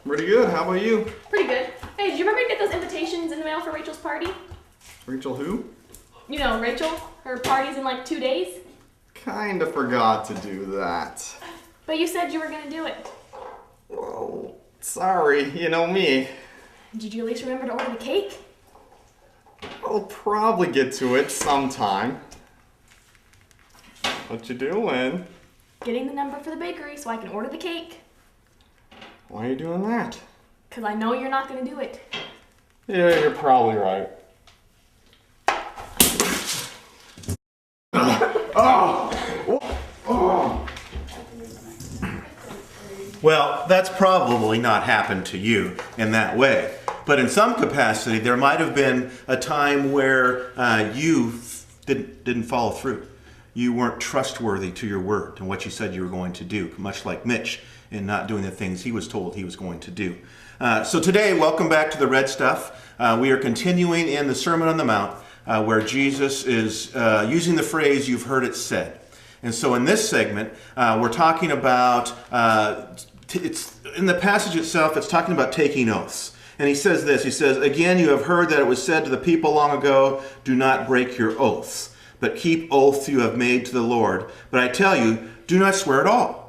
Pretty good. How about you? Pretty good. Hey, did you remember to get those invitations in the mail for Rachel's party? Rachel who? You know, Rachel. Her party's in like 2 days. Kinda forgot to do that. But you said you were gonna do it. Well, sorry. You know me. Did you at least remember to order the cake? I'll probably get to it sometime. What you doing? Getting the number for the bakery so I can order the cake. Why are you doing that? Because I know you're not gonna do it. Yeah, you're probably right. Well, that's probably not happened to you in that way. But in some capacity, there might have been a time where you didn't follow through. You weren't trustworthy to your word and what you said you were going to do, much like Mitch in not doing the things he was told he was going to do. So today, welcome back to the Red Stuff. We are continuing in the Sermon on the Mount where Jesus is using the phrase, "You've heard it said." And so in this segment, we're talking about, it's in the passage itself, it's talking about taking oaths. And he says this, he says, "Again, you have heard that it was said to the people long ago, do not break your oaths, but keep oaths you have made to the Lord. But I tell you, do not swear at all."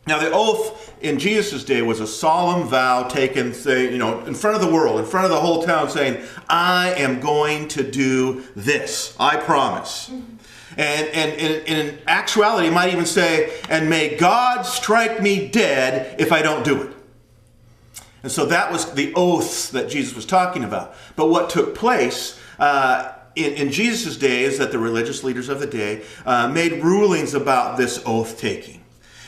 Now the oath in Jesus' day was a solemn vow taken, say, in front of the world, in front of the whole town, saying, "I am going to do this. I promise." And in actuality, you might even say, "And may God strike me dead if I don't do it." And so that was the oaths that Jesus was talking about. But what took place in Jesus' day is that the religious leaders of the day made rulings about this oath taking.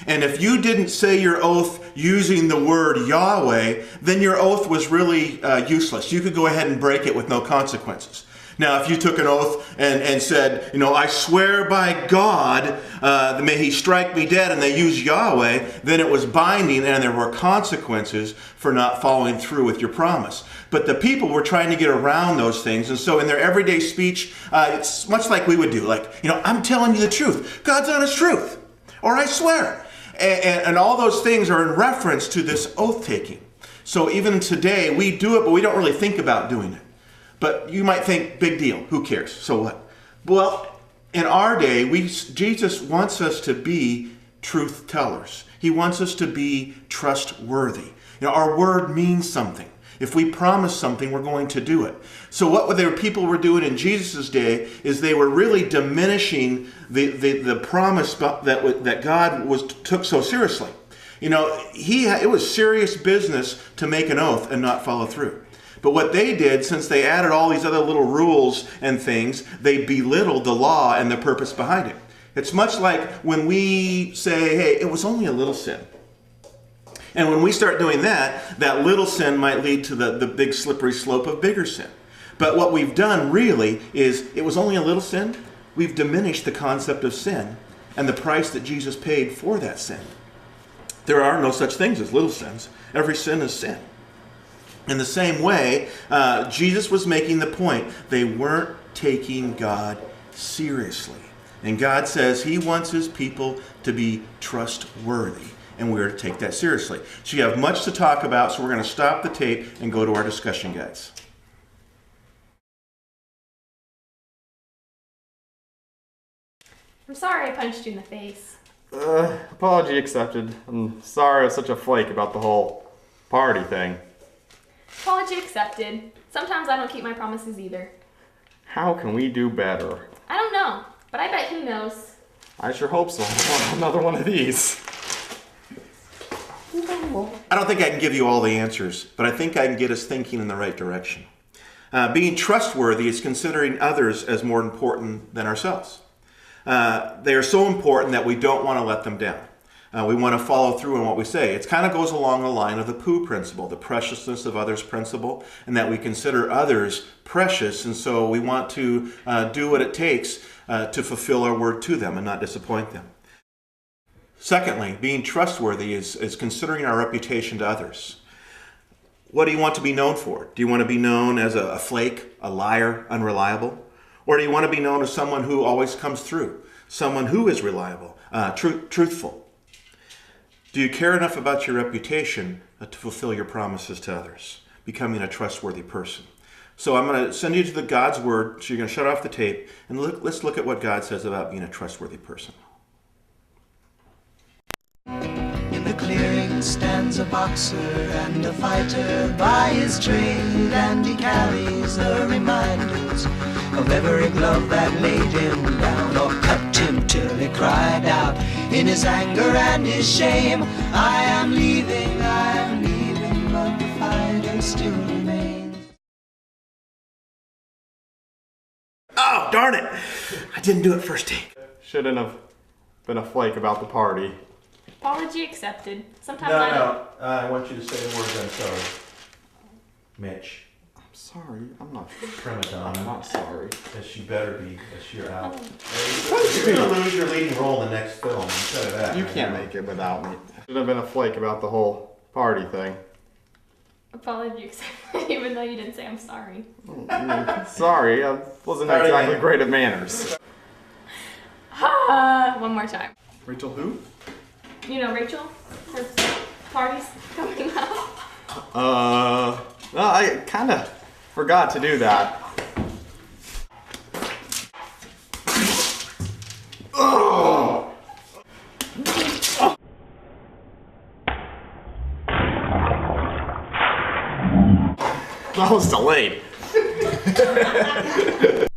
And if you didn't say your oath using the word Yahweh, then your oath was really useless. You could go ahead and break it with no consequences. Now, if you took an oath and said, "I swear by God, may he strike me dead," and they used Yahweh, then it was binding and there were consequences for not following through with your promise. But the people were trying to get around those things. And so in their everyday speech, it's much like we would do. Like, "I'm telling you the truth. God's honest truth." Or "I swear." And all those things are in reference to this oath taking. So even today, we do it, but we don't really think about doing it. But you might think, big deal, who cares? So what? Well, in our day, Jesus wants us to be truth tellers. He wants us to be trustworthy. Our word means something. If we promise something, we're going to do it. So what people were doing in Jesus' day is they were really diminishing the promise that God took so seriously. It was serious business to make an oath and not follow through. But what they did, since they added all these other little rules and things, they belittled the law and the purpose behind it. It's much like when we say, "Hey, it was only a little sin." And when we start doing that, that little sin might lead to the big slippery slope of bigger sin. But what we've done really is, it was only a little sin. We've diminished the concept of sin and the price that Jesus paid for that sin. There are no such things as little sins. Every sin is sin. In the same way, Jesus was making the point, they weren't taking God seriously. And God says he wants his people to be trustworthy. And we're to take that seriously. So you have much to talk about, so we're going to stop the tape and go to our discussion guides. I'm sorry I punched you in the face. Apology accepted. I'm sorry I was such a flake about the whole party thing. Apology accepted. Sometimes I don't keep my promises either. How can we do better? I don't know, but I bet he knows. I sure hope so. I want another one of these. I don't think I can give you all the answers, but I think I can get us thinking in the right direction. Being trustworthy is considering others as more important than ourselves. They are so important that we don't want to let them down. We want to follow through on what we say. It kind of goes along the line of the Pooh principle, the preciousness of others principle, and that we consider others precious, and so we want to do what it takes to fulfill our word to them and not disappoint them. Secondly, being trustworthy is considering our reputation to others. What do you want to be known for? Do you want to be known as a flake, a liar, unreliable? Or do you want to be known as someone who always comes through, someone who is reliable, truthful? Do you care enough about your reputation to fulfill your promises to others, becoming a trustworthy person? So I'm going to send you to the God's Word, so you're going to shut off the tape, and let's look at what God says about being a trustworthy person. In the clearing stands a boxer and a fighter by his trade, and he carries the reminders of every glove that laid him down or cut him till he cried out in his anger and his shame, I am leaving, but the fighter still remains. Oh, darn it! I didn't do it first take. Shouldn't have been a flake about the party. Apology accepted. Sometimes I don't. No. I want you to say the words I'm sorry. Mitch. I'm sorry. I'm Prima donna. not sorry. As you better be, as you're out. You're going to lose your leading role in the next film. I'll tell you that. You can't make it without me. Shouldn't have been a flake about the whole party thing. Apology accepted, even though you didn't say I'm sorry. Sorry, I wasn't Sorry, exactly man. great at manners. One more time. Rachel who? You know Rachel? Her party's coming up. No, I kind of forgot to do that. Oh! That was delayed.